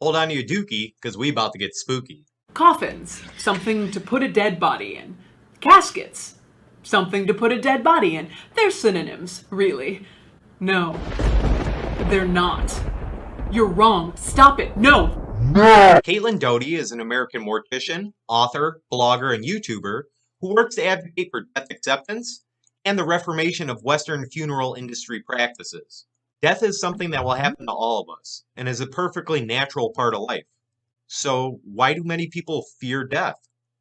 Hold on to your dookie, because we about to get spooky. Coffins, something to put a dead body in. Caskets, something to put a dead body in. They're synonyms, really. No, they're not. You're wrong. Stop it. No! Caitlin Doughty is an American mortician, author, blogger, and YouTuber who works to advocate for death acceptance and the reformation of Western funeral industry practices. Death is something that will happen to all of us and is a perfectly natural part of life. So, why do many people fear death?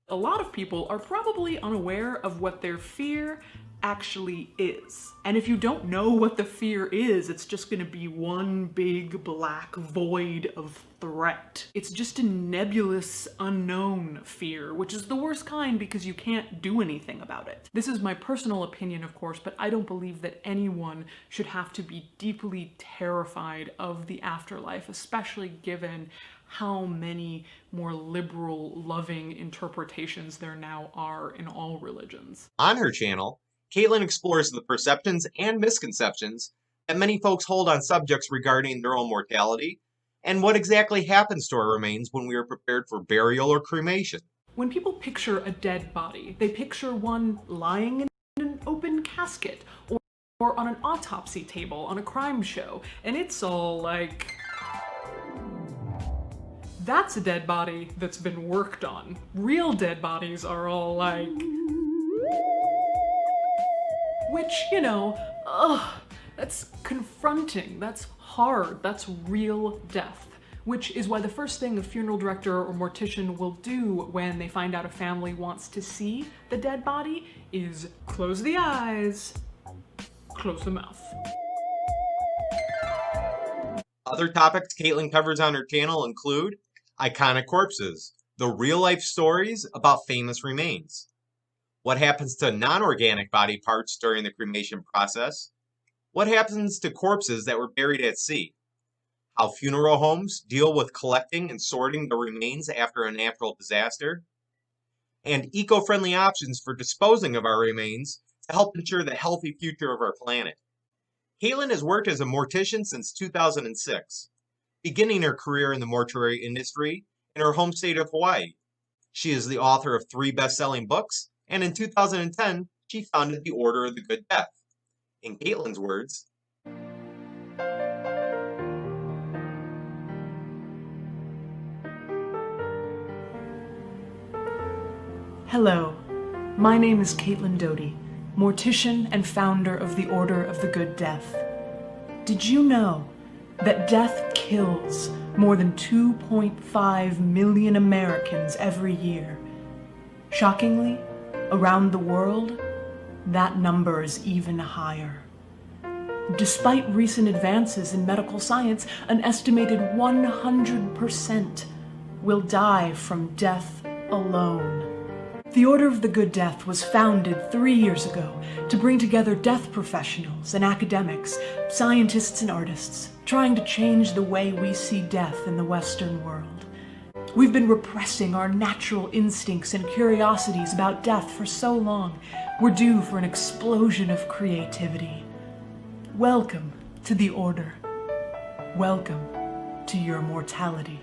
A lot of people are probably unaware of what their fear actually is. And if you don't know what the fear is, it's just gonna be one big black void of threat. It's just a nebulous, unknown fear, which is the worst kind because you can't do anything about it. This is my personal opinion, of course, but I don't believe that anyone should have to be deeply terrified of the afterlife, especially given how many more liberal, loving interpretations there now are in all religions. On her channel, Caitlin explores the perceptions and misconceptions that many folks hold on subjects regarding their own mortality and what exactly happens to our remains when we are prepared for burial or cremation. When people picture a dead body, they picture one lying in an open casket or on an autopsy table on a crime show, and it's all like, that's a dead body that's been worked on. Real dead bodies are all like, which, that's confronting, that's hard, that's real death. Which is why the first thing a funeral director or mortician will do when they find out a family wants to see the dead body is close the eyes, close the mouth. Other topics Caitlin covers on her channel include iconic corpses, the real-life stories about famous remains, what happens to non-organic body parts during the cremation process, what happens to corpses that were buried at sea, how funeral homes deal with collecting and sorting the remains after a natural disaster, and eco-friendly options for disposing of our remains to help ensure the healthy future of our planet. Caitlin has worked as a mortician since 2006, beginning her career in the mortuary industry in her home state of Hawaii. She is the author of 3 best-selling books, and in 2010, she founded the Order of the Good Death. In Caitlin's words, Hello, my name is Caitlin Doughty, mortician and founder of the Order of the Good Death. Did you know that death kills more than 2.5 million Americans every year? Shockingly, around the world, that number is even higher. Despite recent advances in medical science, an estimated 100% will die from death alone. The Order of the Good Death was founded 3 years ago to bring together death professionals and academics, scientists and artists, trying to change the way we see death in the Western world. We've been repressing our natural instincts and curiosities about death for so long. We're due for an explosion of creativity. Welcome to the Order. Welcome to your mortality.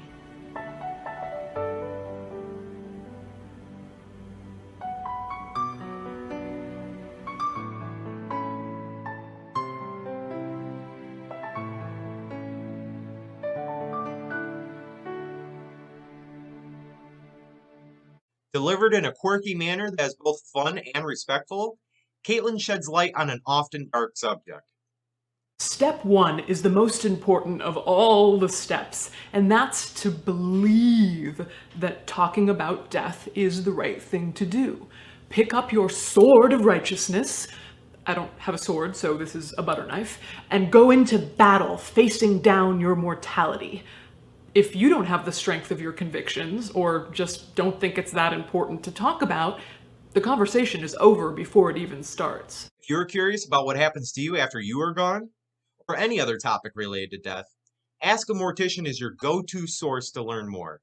delivered in a quirky manner that is both fun and respectful, Caitlin sheds light on an often dark subject. Step 1 is the most important of all the steps, and that's to believe that talking about death is the right thing to do. Pick up your sword of righteousness, I don't have a sword, so this is a butter knife, and go into battle facing down your mortality. If you don't have the strength of your convictions, or just don't think it's that important to talk about, the conversation is over before it even starts. If you're curious about what happens to you after you are gone, or any other topic related to death, Ask a Mortician is your go-to source to learn more.